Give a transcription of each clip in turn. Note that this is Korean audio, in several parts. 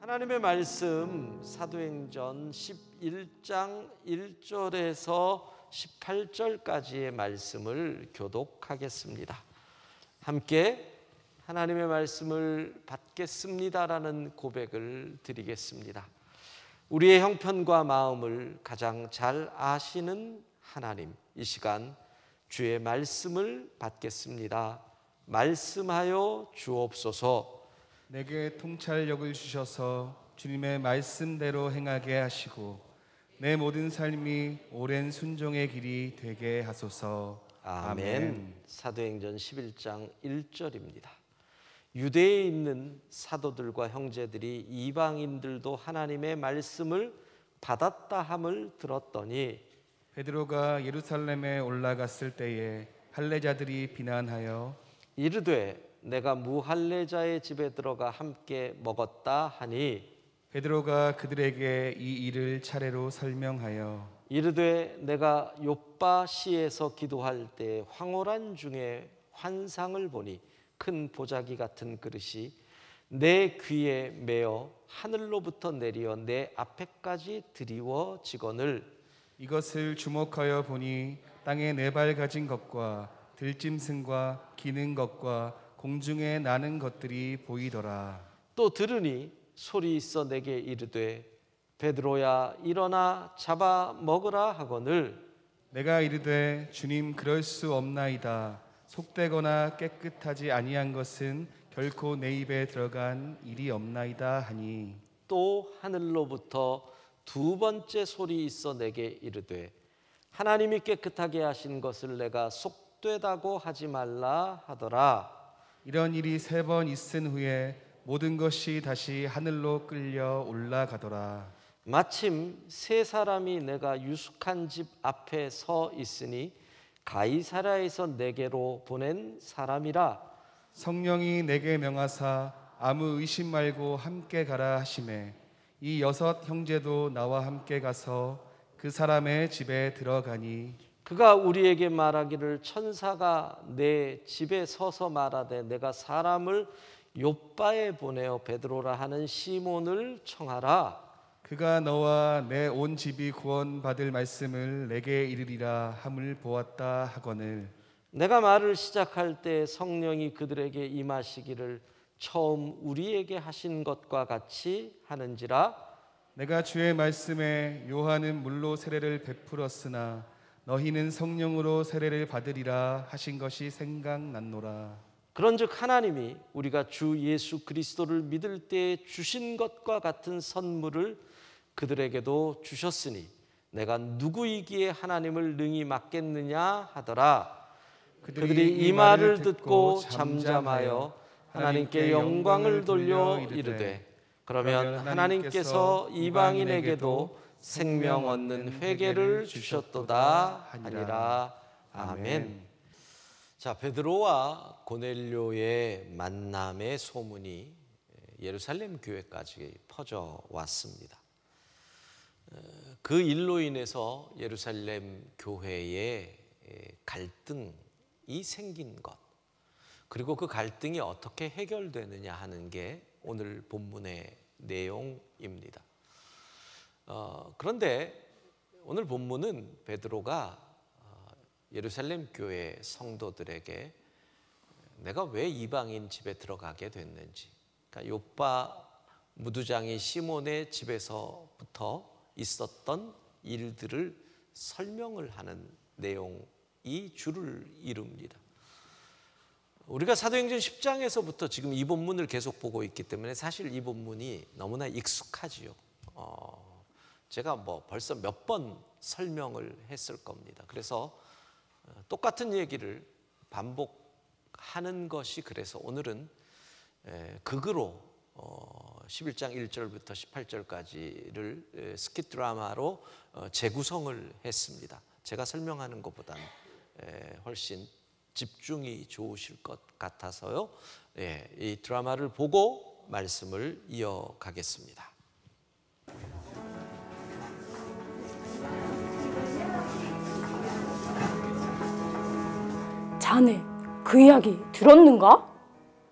하나님의 말씀 사도행전 11장 1절에서 18절까지의 말씀을 교독하겠습니다. 함께 하나님의 말씀을 받겠습니다라는 고백을 드리겠습니다. 우리의 형편과 마음을 가장 잘 아시는 하나님, 이 시간 주의 말씀을 받겠습니다. 말씀하여 주옵소서. 내게 통찰력을 주셔서 주님의 말씀대로 행하게 하시고 내 모든 삶이 오랜 순종의 길이 되게 하소서. 아멘. 사도행전 11장 1절입니다. 유대에 있는 사도들과 형제들이 이방인들도 하나님의 말씀을 받았다 함을 들었더니 베드로가 예루살렘에 올라갔을 때에 할례자들이 비난하여 이르되 내가 무할례자의 집에 들어가 함께 먹었다 하니 베드로가 그들에게 이 일을 차례로 설명하여 이르되 내가 욥바시에서 기도할 때 황홀한 중에 환상을 보니 큰 보자기 같은 그릇이 내 귀에 매어 하늘로부터 내리어 내 앞에까지 드리워지거늘 이것을 주목하여 보니 땅에 네 발 가진 것과 들짐승과 기는 것과 공중에 나는 것들이 보이더라. 또 들으니 소리 있어 내게 이르되 베드로야 일어나 잡아 먹으라 하거늘 내가 이르되 주님 그럴 수 없나이다. 속되거나 깨끗하지 아니한 것은 결코 내 입에 들어간 일이 없나이다 하니 또 하늘로부터 두 번째 소리 있어 내게 이르되 하나님이 깨끗하게 하신 것을 내가 속되다고 하지 말라 하더라. 이런 일이 세 번 있은 후에 모든 것이 다시 하늘로 끌려 올라가더라. 마침 세 사람이 내가 유숙한 집 앞에 서 있으니 가이사랴에서 내게로 보낸 사람이라. 성령이 내게 명하사 아무 의심 말고 함께 가라 하시매 이 여섯 형제도 나와 함께 가서 그 사람의 집에 들어가니 그가 우리에게 말하기를 천사가 내 집에 서서 말하되 내가 사람을 욥바에 보내어 베드로라 하는 시몬을 청하라. 그가 너와 내 온 집이 구원받을 말씀을 내게 이르리라 함을 보았다 하거늘 내가 말을 시작할 때 성령이 그들에게 임하시기를 처음 우리에게 하신 것과 같이 하는지라. 내가 주의 말씀에 요한은 물로 세례를 베풀었으나 너희는 성령으로 세례를 받으리라 하신 것이 생각났노라. 그런즉 하나님이 우리가 주 예수 그리스도를 믿을 때 주신 것과 같은 선물을 그들에게도 주셨으니 내가 누구이기에 하나님을 능히 맡겠느냐 하더라. 그들이 이 말을 듣고 잠잠하여 하나님께 영광을 돌려 이르되 그러면 하나님께서 이방인에게도 생명 얻는 회개를 주셨도다 하니라. 아멘. 자, 베드로와 고넬료의 만남의 소문이 예루살렘 교회까지 퍼져 왔습니다. 그 일로 인해서 예루살렘 교회에 갈등이 생긴 것, 그리고 그 갈등이 어떻게 해결되느냐 하는 게 오늘 본문의 내용입니다. 그런데 오늘 본문은 베드로가 예루살렘 교회 성도들에게 내가 왜 이방인 집에 들어가게 됐는지, 그러니까 욥바 무두장이 시몬의 집에서부터 있었던 일들을 설명을 하는 내용이 주를 이룹니다. 우리가 사도행전 10장에서부터 지금 이 본문을 계속 보고 있기 때문에 사실 이 본문이 너무나 익숙하지요. 제가 벌써 몇 번 설명을 했을 겁니다. 그래서 똑같은 얘기를 반복하는 것이 그래서 오늘은 극으로 11장 1절부터 18절까지를 스킷 드라마로 재구성을 했습니다. 제가 설명하는 것보다는 훨씬 집중이 좋으실 것 같아서요. 이 드라마를 보고 말씀을 이어가겠습니다. 자네 그 이야기 들었는가?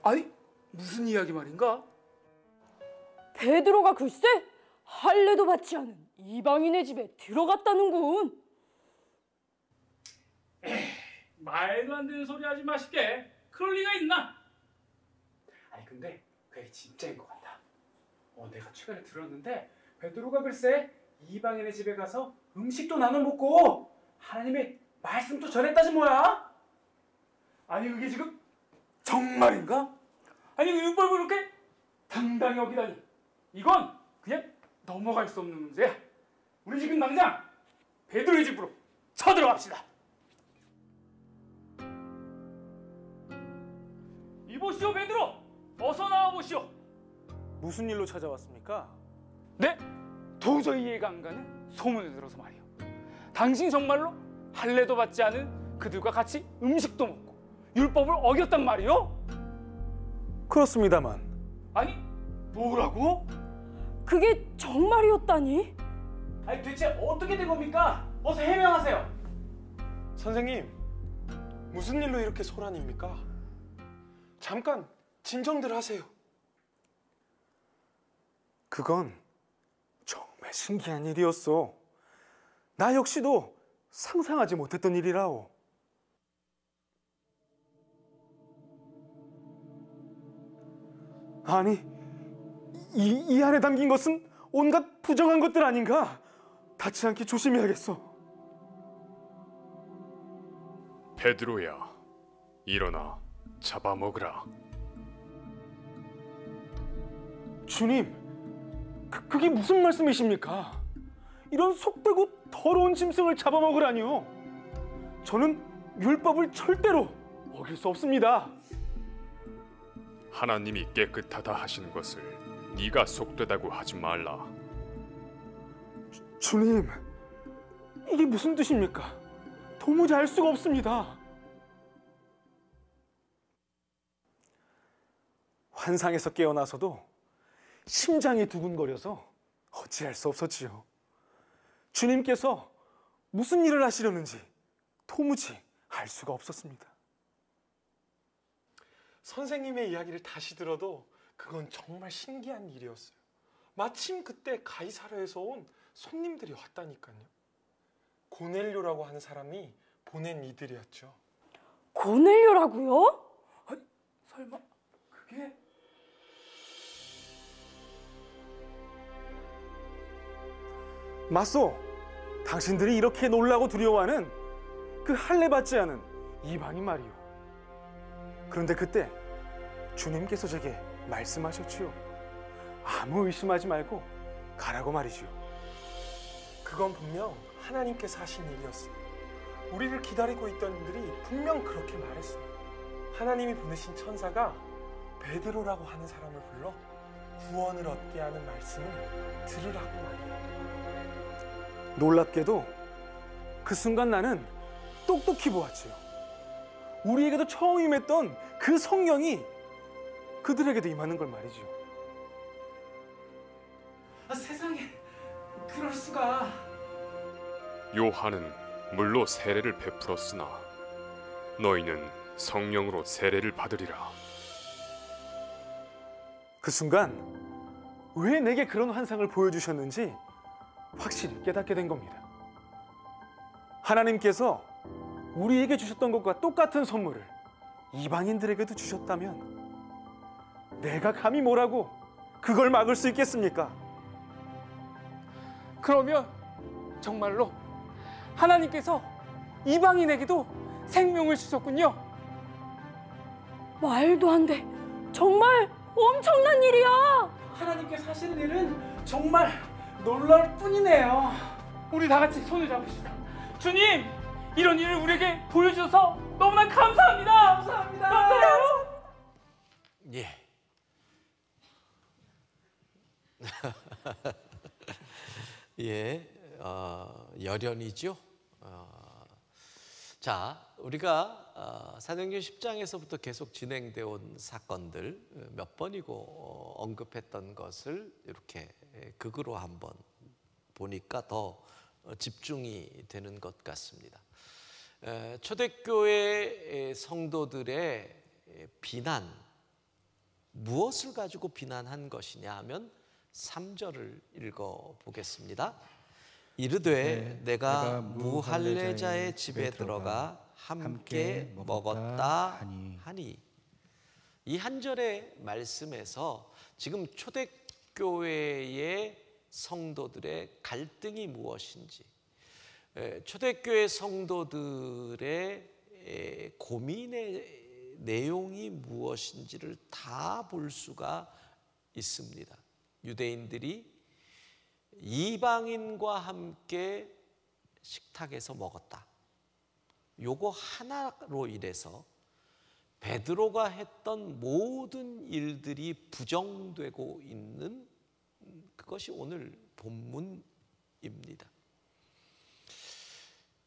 아이, 무슨 이야기 말인가? 베드로가 글쎄 할례도 받지 않은 이방인의 집에 들어갔다는군. 말도 안 되는 소리 하지 마시게. 그럴 리가 있나? 아니 근데 그게 진짜인 것 같다. 내가 최근에 들었는데 베드로가 글쎄 이방인의 집에 가서 음식도 나눠 먹고 하나님의 말씀도 전했다지 뭐야? 아니 그게 지금 정말인가? 아니 율법을 그렇게 당당히 어기다니. 이건 그냥 넘어갈 수 없는 문제야. 우리 지금 당장 베드로의 집으로 쳐들어갑시다. 이보시오 베드로, 어서 나와보시오. 무슨 일로 찾아왔습니까? 네? 도저히 이해가 안 가는 소문을 들어서 말이오. 당신 정말로 할례도 받지 않은 그들과 같이 음식도 먹고 율법을 어겼단 말이오? 그렇습니다만 아니 뭐라고? 그게 정말이었다니? 아니 대체 어떻게 된 겁니까? 어서 해명하세요. 선생님, 무슨 일로 이렇게 소란입니까? 잠깐 진정들 하세요. 그건 정말 신기한 일이었어. 나 역시도 상상하지 못했던 일이라오. 아니, 이 안에 담긴 것은 온갖 부정한 것들 아닌가? 닿지 않게 조심해야겠어. 베드로야, 일어나 잡아먹으라. 주님, 그게 무슨 말씀이십니까? 이런 속되고 더러운 짐승을 잡아먹으라니요. 저는 율법을 절대로 어길 수 없습니다. 하나님이 깨끗하다 하신 것을 네가 속되다고 하지 말라. 주님, 이게 무슨 뜻입니까? 도무지 알 수가 없습니다. 환상에서 깨어나서도 심장이 두근거려서 어찌할 수 없었지요. 주님께서 무슨 일을 하시려는지 도무지 알 수가 없었습니다. 선생님의 이야기를 다시 들어도 그건 정말 신기한 일이었어요. 마침 그때 가이사랴에서 온 손님들이 왔다니까요. 고넬료라고 하는 사람이 보낸 이들이었죠. 고넬료라고요? 설마 그게? 맞소, 당신들이 이렇게 놀라고 두려워하는 그 할례 받지 않은 이방인 말이요. 그런데 그때 주님께서 제게 말씀하셨지요. 아무 의심하지 말고 가라고 말이지요. 그건 분명 하나님께서 하신 일이었어요. 우리를 기다리고 있던 이들이 분명 그렇게 말했어요. 하나님이 보내신 천사가 베드로라고 하는 사람을 불러 구원을 얻게 하는 말씀을 들으라고 말이에요. 놀랍게도 그 순간 나는 똑똑히 보았지요. 우리에게도 처음 임했던 그 성령이 그들에게도 임하는 걸 말이지요. 세상에 그럴 수가. 요한은 물로 세례를 베풀었으나 너희는 성령으로 세례를 받으리라. 그 순간 왜 내게 그런 환상을 보여주셨는지 확실히 깨닫게 된 겁니다. 하나님께서 우리에게 주셨던 것과 똑같은 선물을 이방인들에게도 주셨다면 내가 감히 뭐라고 그걸 막을 수 있겠습니까? 그러면 정말로 하나님께서 이방인에게도 생명을 주셨군요. 말도 안 돼. 정말 엄청난 일이야. 하나님께서 하시는 일은 정말 놀라울 뿐이네요. 우리 다 같이 손을 잡읍시다. 주님, 이런 일을 우리에게 보여주셔서 너무나 감사합니다. 감사합니다. 감사해요. 예. 예, 열연이죠. 자, 우리가 사도행전 10장에서부터 계속 진행되어 온 사건들 몇 번이고 언급했던 것을 이렇게 극으로 한번 보니까 더 집중이 되는 것 같습니다. 초대교회 성도들의 비난, 무엇을 가지고 비난한 것이냐 하면 3절을 읽어 보겠습니다. 이르되 내가 무할례자의 집에 들어가 함께 먹었다 하니. 이 한 절의 말씀에서 지금 초대교회의 성도들의 갈등이 무엇인지, 초대교회 성도들의 고민의 내용이 무엇인지를 다 볼 수가 있습니다. 유대인들이 이방인과 함께 식탁에서 먹었다. 요거 하나로 인해서 베드로가 했던 모든 일들이 부정되고 있는 그것이 오늘 본문입니다.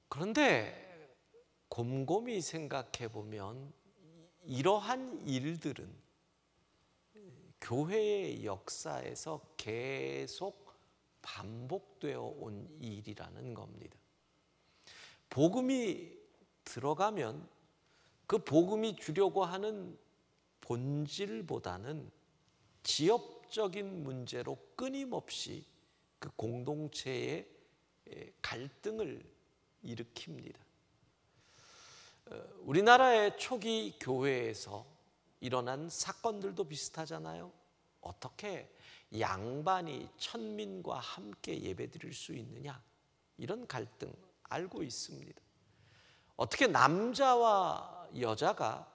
그런데 곰곰이 생각해 보면 이러한 일들은 교회의 역사에서 계속 반복되어 온 일이라는 겁니다. 복음이 들어가면 그 복음이 주려고 하는 본질보다는 지역적인 문제로 끊임없이 그 공동체의 갈등을 일으킵니다. 우리나라의 초기 교회에서 일어난 사건들도 비슷하잖아요. 어떻게 양반이 천민과 함께 예배드릴 수 있느냐, 이런 갈등 알고 있습니다. 어떻게 남자와 여자가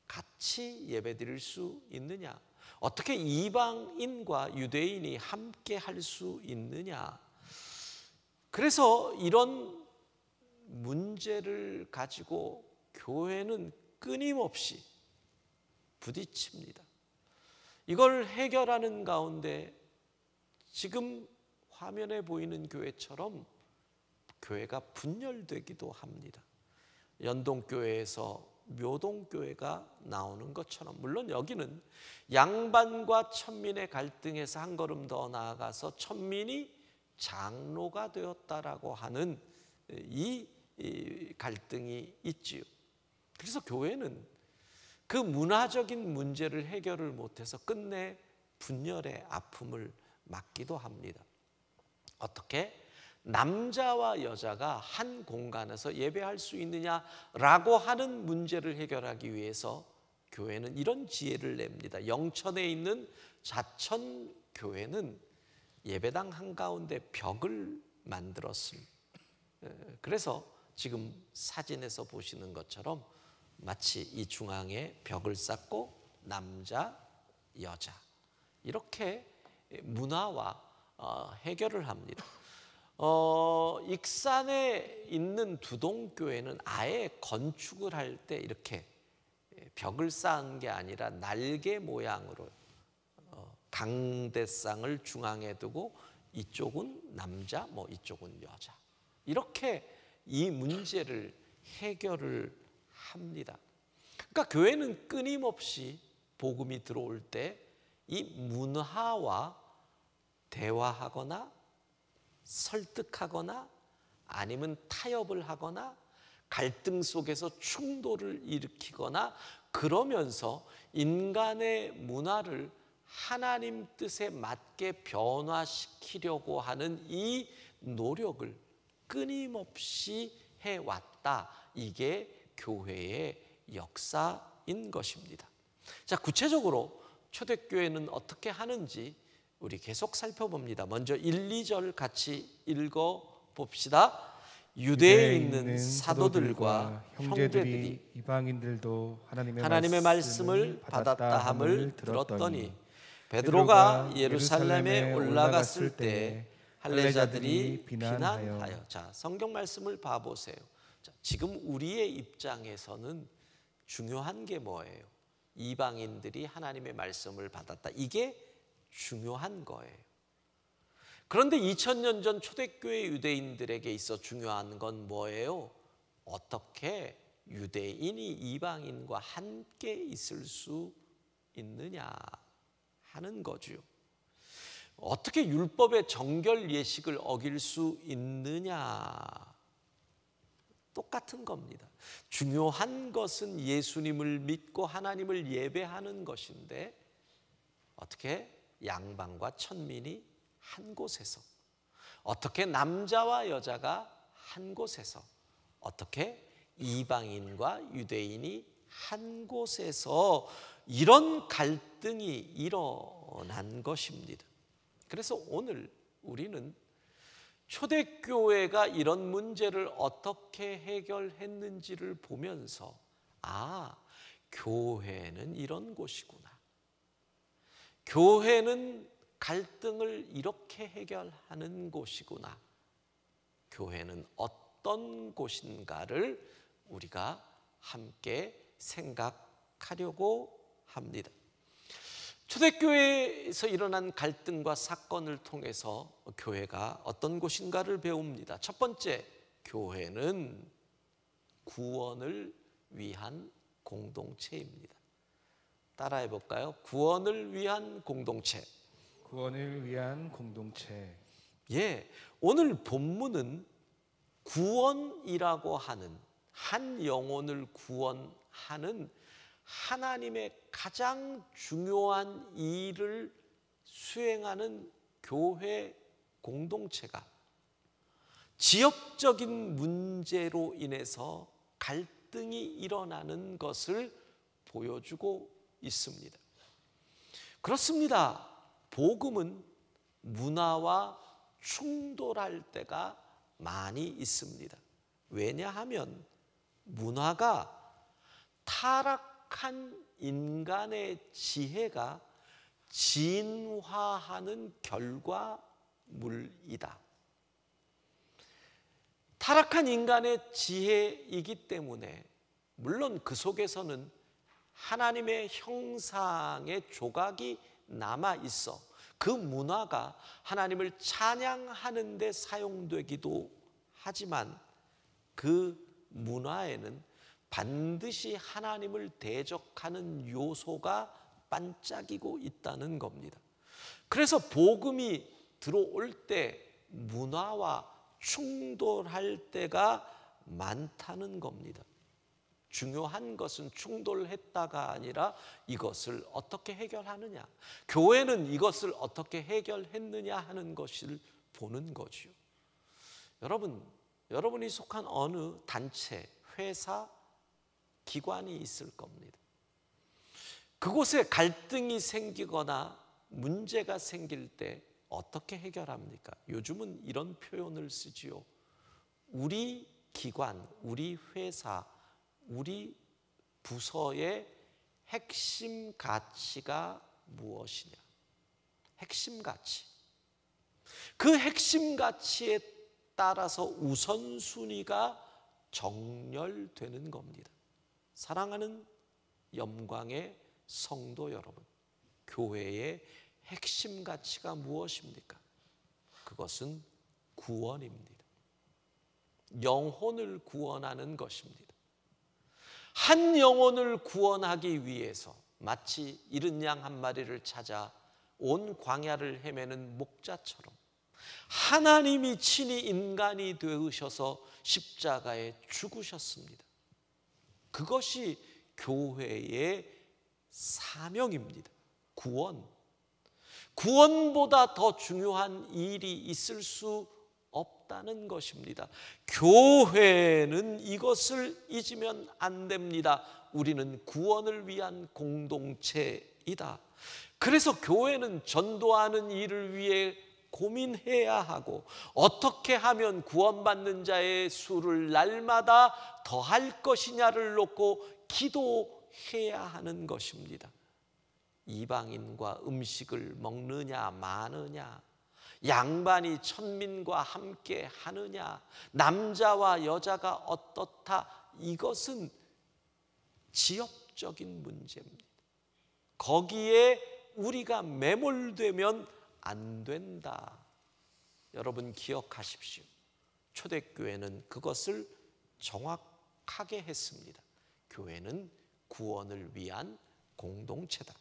같이 예배드릴 수 있느냐, 어떻게 이방인과 유대인이 함께 할 수 있느냐. 그래서 이런 문제를 가지고 교회는 끊임없이 부딪힙니다. 이걸 해결하는 가운데 지금 화면에 보이는 교회처럼 교회가 분열되기도 합니다. 연동교회에서 묘동교회가 나오는 것처럼, 물론 여기는 양반과 천민의 갈등에서 한 걸음 더 나아가서 천민이 장로가 되었다라고 하는 이 갈등이 있지요. 그래서 교회는 그 문화적인 문제를 해결을 못해서 끝내 분열의 아픔을 맞기도 합니다. 어떻게 남자와 여자가 한 공간에서 예배할 수 있느냐라고 하는 문제를 해결하기 위해서 교회는 이런 지혜를 냅니다. 영천에 있는 자천교회는 예배당 한가운데 벽을 만들었습니다. 그래서 지금 사진에서 보시는 것처럼 마치 이 중앙에 벽을 쌓고 남자, 여자 이렇게 문화와 해결을 합니다. 익산에 있는 두동교회는 아예 건축을 할 때 이렇게 벽을 쌓은 게 아니라 날개 모양으로 강대상을 중앙에 두고 이쪽은 남자, 이쪽은 여자, 이렇게 이 문제를 해결을 합니다. 그러니까 교회는 끊임없이 복음이 들어올 때 이 문화와 대화하거나 설득하거나 아니면 타협을 하거나 갈등 속에서 충돌을 일으키거나 그러면서 인간의 문화를 하나님 뜻에 맞게 변화시키려고 하는 이 노력을 끊임없이 해왔다. 이게 교회의 역사인 것입니다. 자, 구체적으로 초대교회는 어떻게 하는지 우리 계속 살펴봅니다. 먼저 1, 2절 같이 읽어봅시다. 유대에 있는 사도들과 형제들이 이방인들도 하나님의 말씀을 받았다 함을 들었더니 베드로가 예루살렘에 올라갔을 때 할례자들이 비난하여. 자, 성경 말씀을 봐보세요. 자, 지금 우리의 입장에서는 중요한 게 뭐예요? 이방인들이 하나님의 말씀을 받았다. 이게 중요한 거예요. 그런데 2000년 전 초대교회 유대인들에게 있어 중요한 건 뭐예요? 어떻게 유대인이 이방인과 함께 있을 수 있느냐 하는 거죠. 어떻게 율법의 정결 예식을 어길 수 있느냐, 똑같은 겁니다. 중요한 것은 예수님을 믿고 하나님을 예배하는 것인데 어떻게 양반과 천민이 한 곳에서, 어떻게 남자와 여자가 한 곳에서, 어떻게 이방인과 유대인이 한 곳에서 이런 갈등이 일어난 것입니다. 그래서 오늘 우리는 초대교회가 이런 문제를 어떻게 해결했는지를 보면서 교회는 이런 곳이구나. 교회는 갈등을 이렇게 해결하는 곳이구나. 교회는 어떤 곳인가를 우리가 함께 생각하려고 합니다. 초대교회에서 일어난 갈등과 사건을 통해서 교회가 어떤 곳인가를 배웁니다. 첫 번째, 교회는 구원을 위한 공동체입니다. 따라해 볼까요? 구원을 위한 공동체. 구원을 위한 공동체. 오늘 본문은 구원이라고 하는, 한 영혼을 구원하는 하나님의 가장 중요한 일을 수행하는 교회 공동체가 지역적인 문제로 인해서 갈등이 일어나는 것을 보여주고 있습니다. 그렇습니다. 복음은 문화와 충돌할 때가 많이 있습니다. 왜냐하면 문화가 타락한 인간의 지혜가 진화하는 결과물이다. 타락한 인간의 지혜이기 때문에 물론 그 속에서는 하나님의 형상의 조각이 남아 있어 그 문화가 하나님을 찬양하는 데 사용되기도 하지만 그 문화에는 반드시 하나님을 대적하는 요소가 반짝이고 있다는 겁니다. 그래서 복음이 들어올 때 문화와 충돌할 때가 많다는 겁니다. 중요한 것은 충돌했다가 아니라 이것을 어떻게 해결하느냐, 교회는 이것을 어떻게 해결했느냐 하는 것을 보는 거죠. 여러분이 속한 어느 단체, 회사, 기관이 있을 겁니다. 그곳에 갈등이 생기거나 문제가 생길 때 어떻게 해결합니까? 요즘은 이런 표현을 쓰지요. 우리 기관, 우리 회사, 우리 부서의 핵심 가치가 무엇이냐? 핵심 가치. 그 핵심 가치에 따라서 우선순위가 정렬되는 겁니다. 사랑하는 영광의 성도 여러분, 교회의 핵심 가치가 무엇입니까? 그것은 구원입니다. 영혼을 구원하는 것입니다. 한 영혼을 구원하기 위해서 마치 잃은 양 한 마리를 찾아 온 광야를 헤매는 목자처럼 하나님이 친히 인간이 되으셔서 십자가에 죽으셨습니다. 그것이 교회의 사명입니다. 구원보다 더 중요한 일이 있을 수 없다는 것입니다. 교회는 이것을 잊으면 안 됩니다. 우리는 구원을 위한 공동체이다. 그래서 교회는 전도하는 일을 위해 고민해야 하고 어떻게 하면 구원받는 자의 수를 날마다 더할 것이냐를 놓고 기도해야 하는 것입니다. 이방인과 음식을 먹느냐 마느냐, 양반이 천민과 함께 하느냐, 남자와 여자가 어떻다, 이것은 지역적인 문제입니다. 거기에 우리가 매몰되면 안 된다. 여러분 기억하십시오. 초대교회는 그것을 정확하게 했습니다. 교회는 구원을 위한 공동체다.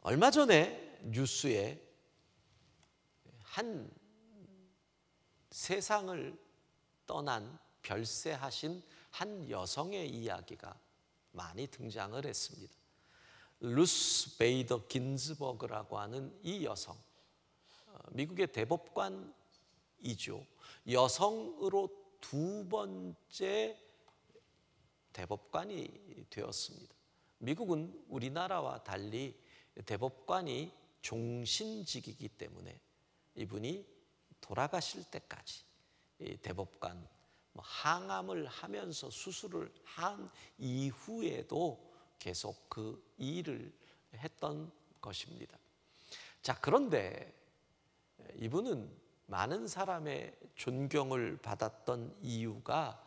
얼마 전에 뉴스에 한 세상을 떠난 별세하신 한 여성의 이야기가 많이 등장을 했습니다. 루스 베이더 긴즈버그라고 하는 이 여성, 미국의 대법관이죠. 여성으로 두 번째 대법관이 되었습니다. 미국은 우리나라와 달리 대법관이 종신직이기 때문에 이분이 돌아가실 때까지 이 대법관 항암을 하면서 수술을 한 이후에도 계속 그 일을 했던 것입니다. 자, 그런데 이분은 많은 사람의 존경을 받았던 이유가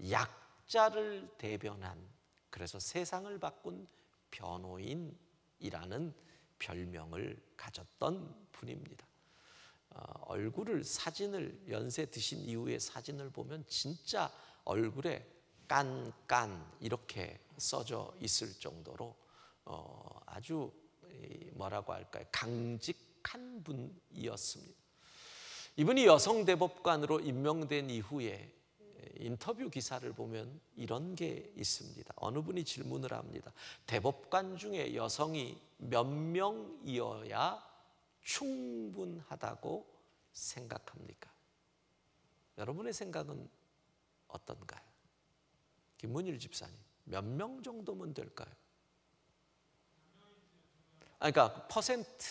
약자를 대변한, 그래서 세상을 바꾼 변호인이라는 별명을 가졌던 분입니다. 얼굴을, 사진을, 연세 드신 이후의 사진을 보면 진짜 얼굴에 깐깐 이렇게 써져 있을 정도로 아주 뭐라고 할까요? 강직한 분이었습니다. 이분이 여성 대법관으로 임명된 이후에 인터뷰 기사를 보면 이런 게 있습니다. 어느 분이 질문을 합니다. 대법관 중에 여성이 몇 명이어야 충분하다고 생각합니까? 여러분의 생각은 어떤가요? 김문일 집사님, 몇 명 정도면 될까요? 그러니까 퍼센트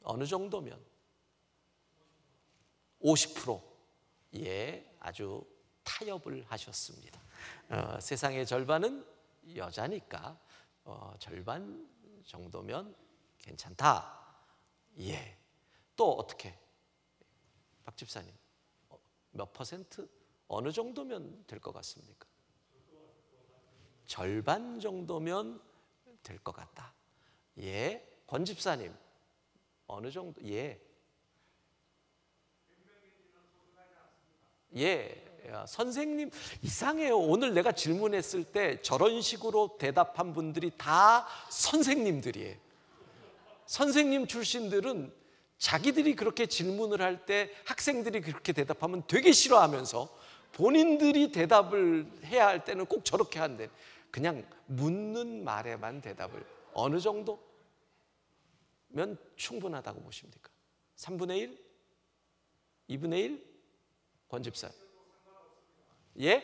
어느 정도면 50%. 예, 아주 타협을 하셨습니다. 세상의 절반은 여자니까 절반 정도면 괜찮다. 예. 또 어떻게? 박 집사님, 몇 퍼센트? 어느 정도면 될 것 같습니까? 절반 정도면 될 것 같다. 예. 권 집사님, 어느 정도? 예. 예. 선생님, 이상해요. 오늘 내가 질문했을 때 저런 식으로 대답한 분들이 다 선생님들이에요. 선생님 출신들은 자기들이 그렇게 질문을 할 때 학생들이 그렇게 대답하면 되게 싫어하면서 본인들이 대답을 해야 할 때는 꼭 저렇게 한대. 그냥 묻는 말에만 대답을. 어느 정도면 충분하다고 보십니까? 3분의 1? 2분의 1? 권 집사. 예?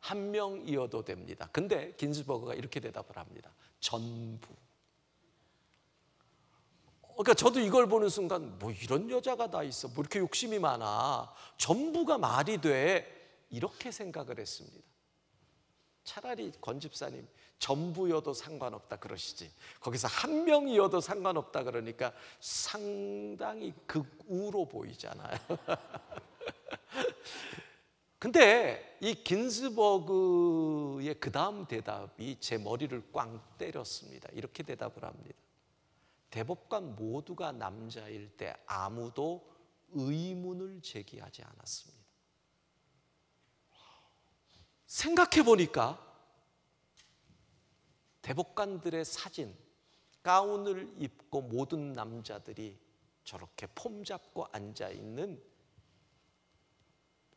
한 명이어도 됩니다. 근데 긴즈버그가 이렇게 대답을 합니다. 전부. 그러니까 저도 이걸 보는 순간 뭐 이런 여자가 다 있어. 뭐 이렇게 욕심이 많아. 전부가 말이 돼. 이렇게 생각을 했습니다. 차라리 권 집사님 전부여도 상관없다 그러시지. 거기서 한 명이어도 상관없다 그러니까 상당히 극우로 보이잖아요. 근데 이 긴즈버그의 그 다음 대답이 제 머리를 꽝 때렸습니다. 이렇게 대답을 합니다. 대법관 모두가 남자일 때 아무도 의문을 제기하지 않았습니다. 생각해 보니까 대법관들의 사진, 가운을 입고 모든 남자들이 저렇게 폼 잡고 앉아 있는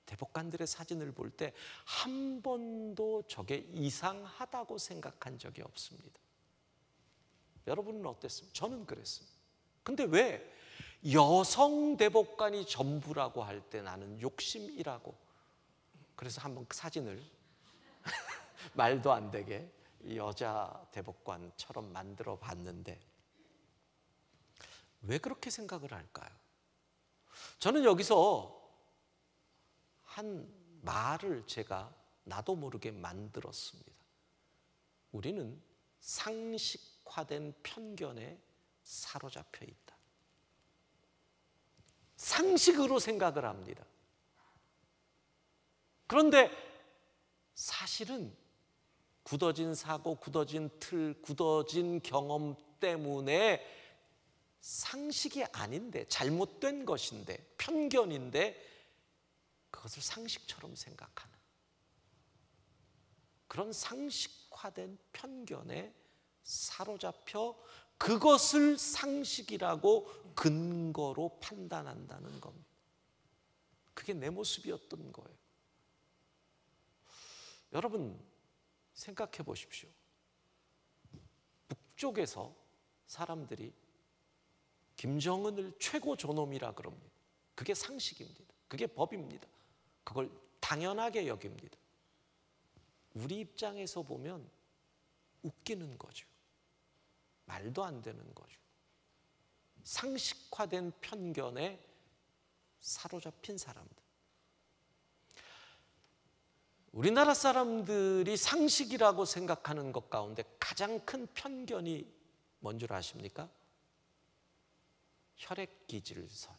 대법관들의 사진을 볼 때 한 번도 저게 이상하다고 생각한 적이 없습니다. 여러분은 어땠습니까? 저는 그랬습니다. 근데 왜 여성 대법관이 전부라고 할 때 나는 욕심이라고. 그래서 한번 사진을 말도 안 되게 여자 대법관처럼 만들어 봤는데 왜 그렇게 생각을 할까요? 저는 여기서 한 말을 제가 나도 모르게 만들었습니다. 우리는 상식화된 편견에 사로잡혀 있다. 상식으로 생각을 합니다. 그런데 사실은 굳어진 사고, 굳어진 틀, 굳어진 경험 때문에 상식이 아닌데, 잘못된 것인데, 편견인데 그것을 상식처럼 생각하는 그런 상식화된 편견에 사로잡혀 그것을 상식이라고 근거로 판단한다는 겁니다. 그게 내 모습이었던 거예요. 여러분 생각해 보십시오. 북쪽에서 사람들이 김정은을 최고 존엄이라 그럽니다. 그게 상식입니다. 그게 법입니다. 그걸 당연하게 여깁니다. 우리 입장에서 보면 웃기는 거죠. 말도 안 되는 거죠. 상식화된 편견에 사로잡힌 사람들. 우리나라 사람들이 상식이라고 생각하는 것 가운데 가장 큰 편견이 뭔 줄 아십니까? 혈액기질설.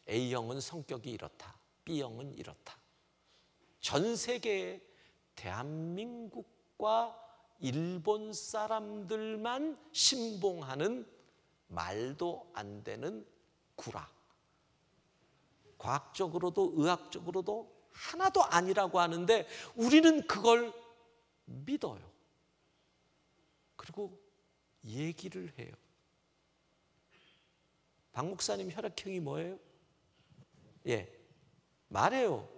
A형은 성격이 이렇다. B형은 이렇다. 전 세계에 대한민국과 일본 사람들만 신봉하는 말도 안 되는 구라. 과학적으로도 의학적으로도 하나도 아니라고 하는데 우리는 그걸 믿어요. 그리고 얘기를 해요. 박 목사님 혈액형이 뭐예요? 예, 말해요.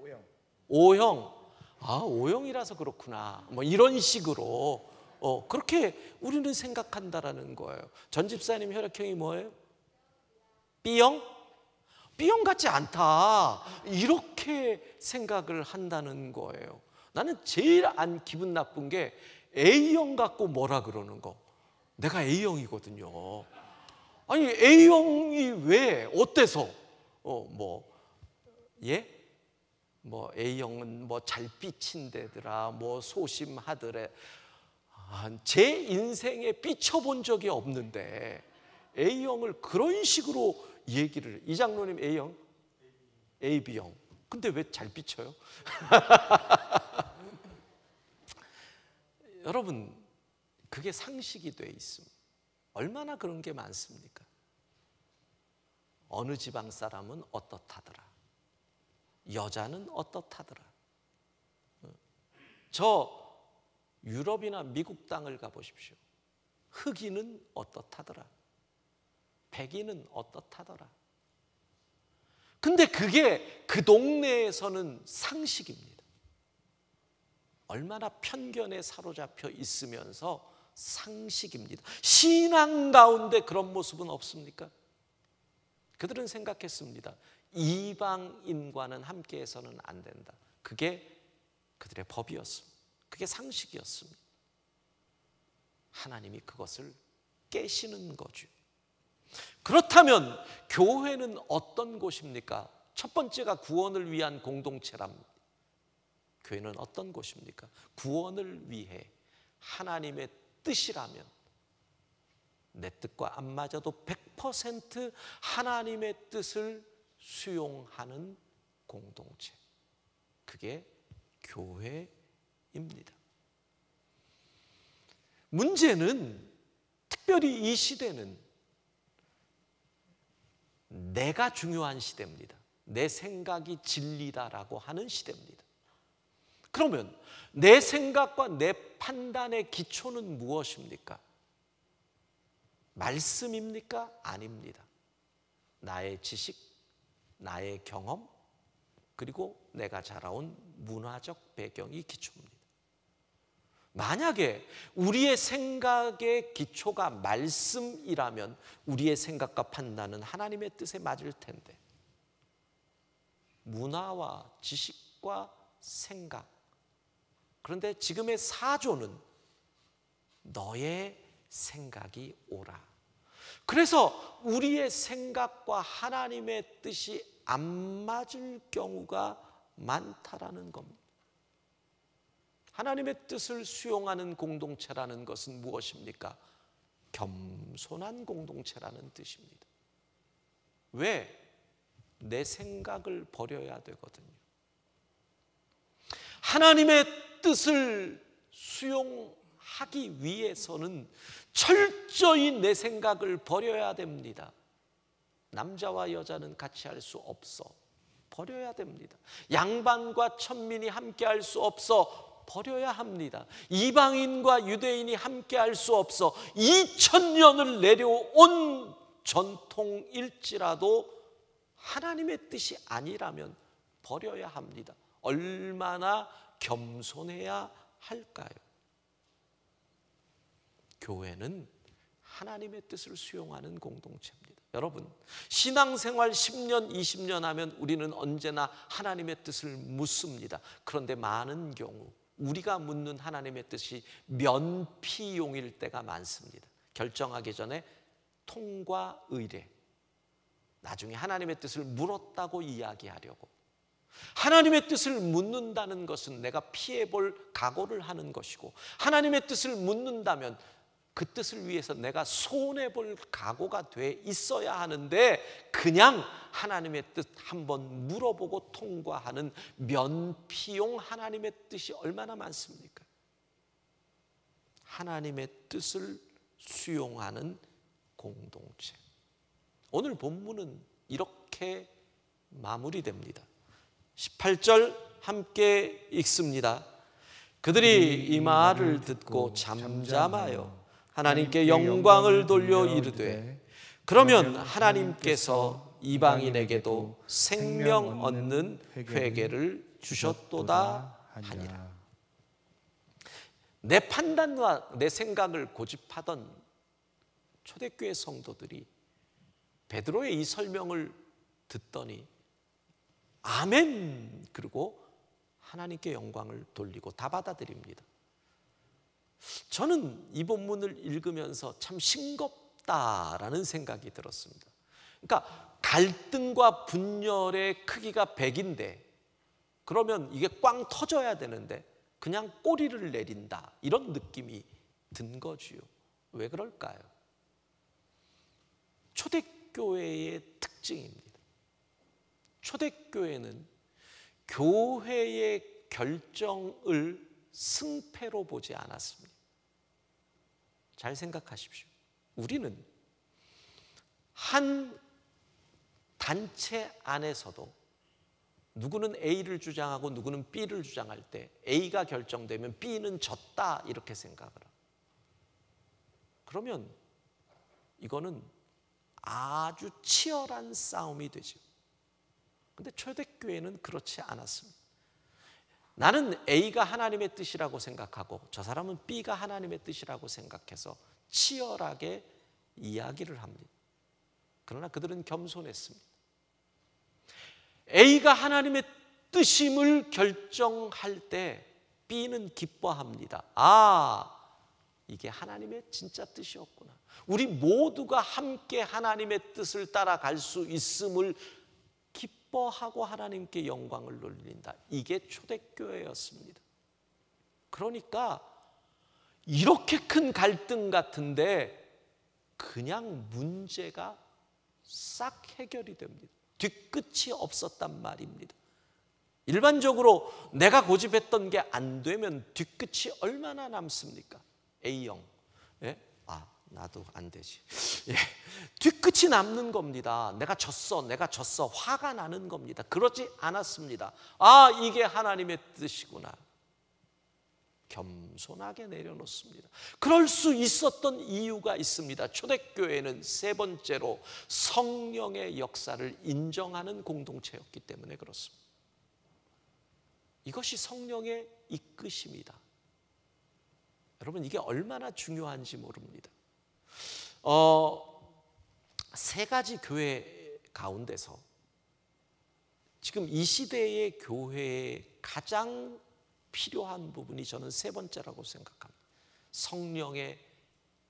O형. 아, O형이라서 그렇구나. 뭐 이런 식으로 그렇게 우리는 생각한다라는 거예요. 전 집사님 혈액형이 뭐예요? B형? B형 같지 않다. 이렇게 생각을 한다는 거예요. 나는 제일 안 기분 나쁜 게 A형 갖고 뭐라 그러는 거. 내가 A형이거든요. 아니 A형이 왜 어때서 예? 뭐 A형은 뭐 잘 삐친대더라, 뭐 소심하더래. 제 인생에 삐쳐본 적이 없는데 A형을 그런 식으로 얘기를. 이 장로님 A형? AB형. 근데 왜 잘 삐쳐요? 여러분, 그게 상식이 돼 있습니다. 얼마나 그런 게 많습니까? 어느 지방 사람은 어떻다더라. 여자는 어떻다더라. 저 유럽이나 미국 땅을 가보십시오. 흑인은 어떻다더라. 백인은 어떻다더라. 근데 그게 그 동네에서는 상식입니다. 얼마나 편견에 사로잡혀 있으면서 상식입니다. 신앙 가운데 그런 모습은 없습니까? 그들은 생각했습니다. 이방인과는 함께해서는 안 된다. 그게 그들의 법이었습니다. 그게 상식이었습니다. 하나님이 그것을 깨시는 거죠. 그렇다면 교회는 어떤 곳입니까? 첫 번째가 구원을 위한 공동체랍니다. 교회는 어떤 곳입니까? 구원을 위해 하나님의 뜻이라면 내 뜻과 안 맞아도 100% 하나님의 뜻을 수용하는 공동체. 그게 교회입니다. 문제는 특별히 이 시대는 내가 중요한 시대입니다. 내 생각이 진리다라고 하는 시대입니다. 그러면 내 생각과 내 판단의 기초는 무엇입니까? 말씀입니까? 아닙니다. 나의 지식, 나의 경험, 그리고 내가 자라온 문화적 배경이 기초입니다. 만약에 우리의 생각의 기초가 말씀이라면 우리의 생각과 판단은 하나님의 뜻에 맞을 텐데, 문화와 지식과 생각, 그런데 지금의 사조는 너의 생각이 옳아. 그래서 우리의 생각과 하나님의 뜻이 안 맞을 경우가 많다라는 겁니다. 하나님의 뜻을 수용하는 공동체라는 것은 무엇입니까? 겸손한 공동체라는 뜻입니다. 왜? 내 생각을 버려야 되거든요. 하나님의 뜻을 수용하기 위해서는 철저히 내 생각을 버려야 됩니다. 남자와 여자는 같이 할 수 없어. 버려야 됩니다. 양반과 천민이 함께 할 수 없어. 버려야 합니다. 이방인과 유대인이 함께 할 수 없어. 2000년을 내려온 전통일지라도 하나님의 뜻이 아니라면 버려야 합니다. 얼마나 겸손해야 할까요? 교회는 하나님의 뜻을 수용하는 공동체입니다. 여러분, 신앙생활 10년, 20년 하면 우리는 언제나 하나님의 뜻을 묻습니다. 그런데 많은 경우 우리가 묻는 하나님의 뜻이 면피용일 때가 많습니다. 결정하기 전에 통과 의례, 나중에 하나님의 뜻을 물었다고 이야기하려고. 하나님의 뜻을 묻는다는 것은 내가 피해볼 각오를 하는 것이고, 하나님의 뜻을 묻는다면 그 뜻을 위해서 내가 손해볼 각오가 돼 있어야 하는데, 그냥 하나님의 뜻 한번 물어보고 통과하는 면피용 하나님의 뜻이 얼마나 많습니까? 하나님의 뜻을 수용하는 공동체. 오늘 본문은 이렇게 마무리됩니다. 18절 함께 읽습니다. 그들이 이 말을 듣고 잠잠하여 하나님께 영광을 돌려 이르되, 그러면 하나님께서 이방인에게도 생명 얻는 회개를 주셨도다 하니라. 내 판단과 내 생각을 고집하던 초대교회 성도들이 베드로의 이 설명을 듣더니 아멘, 그리고 하나님께 영광을 돌리고 다 받아들입니다. 저는 이 본문을 읽으면서 참 싱겁다라는 생각이 들었습니다. 그러니까 갈등과 분열의 크기가 100인데 그러면 이게 꽝 터져야 되는데 그냥 꼬리를 내린다, 이런 느낌이 든 거지요. 왜 그럴까요? 초대교회의 특징입니다. 초대교회는 교회의 결정을 승패로 보지 않았습니다. 잘 생각하십시오. 우리는 한 단체 안에서도 누구는 A를 주장하고 누구는 B를 주장할 때 A가 결정되면 B는 졌다, 이렇게 생각을 합니다. 그러면 이거는 아주 치열한 싸움이 되죠. 근데 초대교회는 그렇지 않았습니다. 나는 A가 하나님의 뜻이라고 생각하고 저 사람은 B가 하나님의 뜻이라고 생각해서 치열하게 이야기를 합니다. 그러나 그들은 겸손했습니다. A가 하나님의 뜻임을 결정할 때 B는 기뻐합니다. 아, 이게 하나님의 진짜 뜻이었구나. 우리 모두가 함께 하나님의 뜻을 따라갈 수 있음을 기뻐하고 하나님께 영광을 돌린다. 이게 초대교회였습니다. 그러니까 이렇게 큰 갈등 같은데 그냥 문제가 싹 해결이 됩니다. 뒤끝이 없었단 말입니다. 일반적으로 내가 고집했던 게 안 되면 뒤끝이 얼마나 남습니까? A형, 예? 아, 나도 안 되지. 예. 뒤끝이 남는 겁니다. 내가 졌어, 화가 나는 겁니다. 그러지 않았습니다. 아, 이게 하나님의 뜻이구나. 겸손하게 내려놓습니다. 그럴 수 있었던 이유가 있습니다. 초대교회는 세 번째로 성령의 역사를 인정하는 공동체였기 때문에 그렇습니다. 이것이 성령의 이끄심이다. 여러분, 이게 얼마나 중요한지 모릅니다. 세 가지 교회 가운데서 지금 이 시대의 교회의 가장 필요한 부분이 저는 세 번째라고 생각합니다. 성령의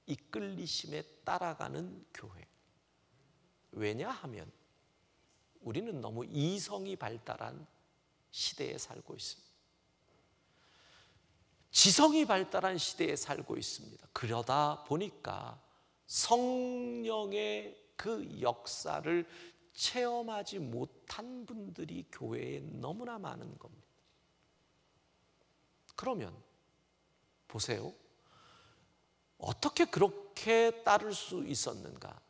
이끌리심에 따라가는 교회. 왜냐하면 우리는 너무 이성이 발달한 시대에 살고 있습니다. 지성이 발달한 시대에 살고 있습니다. 그러다 보니까 성령의 그 역사를 체험하지 못한 분들이 교회에 너무나 많은 겁니다. 그러면 보세요. 어떻게 그렇게 따를 수 있었는가?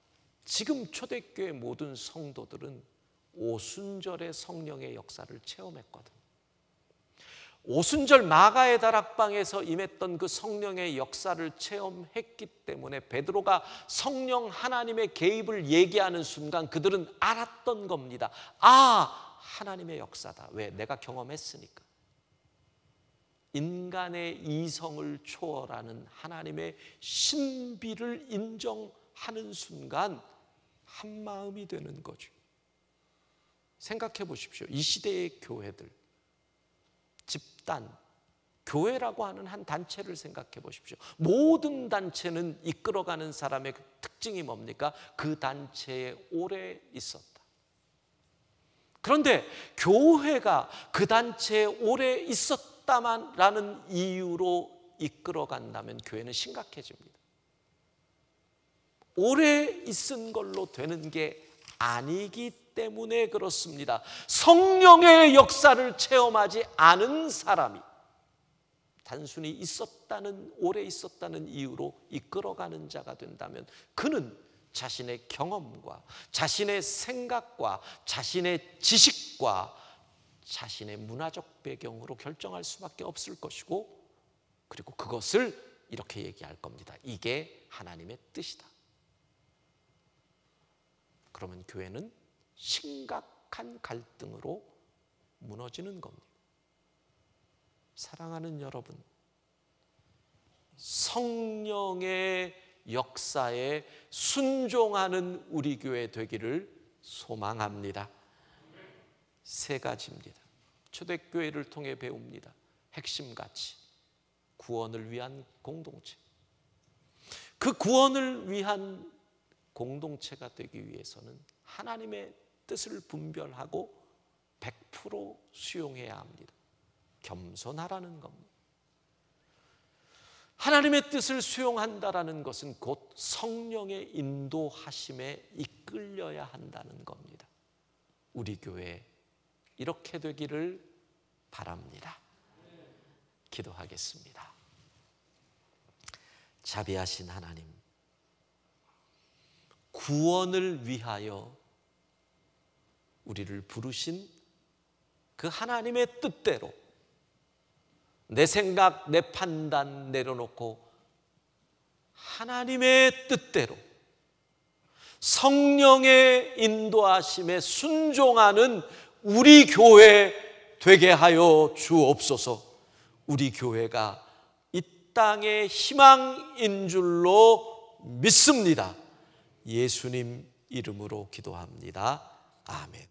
지금 초대교회 모든 성도들은 오순절의 성령의 역사를 체험했거든. 오순절 마가의 다락방에서 임했던 그 성령의 역사를 체험했기 때문에 베드로가 성령 하나님의 개입을 얘기하는 순간 그들은 알았던 겁니다. 아, 하나님의 역사다. 왜? 내가 경험했으니까. 인간의 이성을 초월하는 하나님의 신비를 인정하는 순간 한 마음이 되는 거죠. 생각해 보십시오. 이 시대의 교회들, 집단, 교회라고 하는 한 단체를 생각해 보십시오. 모든 단체는 이끌어가는 사람의 특징이 뭡니까? 그 단체에 오래 있었다. 그런데 교회가 그 단체에 오래 있었다만라는 이유로 이끌어간다면 교회는 심각해집니다. 오래 있은 걸로 되는 게 아니기 때문에 그렇습니다. 성령의 역사를 체험하지 않은 사람이 단순히 오래 있었다는 이유로 이끌어가는 자가 된다면 그는 자신의 경험과 자신의 생각과 자신의 지식과 자신의 문화적 배경으로 결정할 수밖에 없을 것이고, 그리고 그것을 이렇게 얘기할 겁니다. 이게 하나님의 뜻이다. 그러면 교회는 심각한 갈등으로 무너지는 겁니다. 사랑하는 여러분, 성령의 역사에 순종하는 우리 교회 되기를 소망합니다. 세 가지입니다. 초대교회를 통해 배웁니다. 핵심 가치, 구원을 위한 공동체. 그 구원을 위한 공동체가 되기 위해서는 하나님의 뜻을 분별하고 100% 수용해야 합니다. 겸손하라는 겁니다. 하나님의 뜻을 수용한다라는 것은 곧 성령의 인도하심에 이끌려야 한다는 겁니다. 우리 교회 이렇게 되기를 바랍니다. 기도하겠습니다. 자비하신 하나님, 구원을 위하여 우리를 부르신 그 하나님의 뜻대로 내 생각, 내 판단 내려놓고 하나님의 뜻대로 성령의 인도하심에 순종하는 우리 교회 되게 하여 주옵소서. 우리 교회가 이 땅의 희망인 줄로 믿습니다. 예수님 이름으로 기도합니다. 아멘.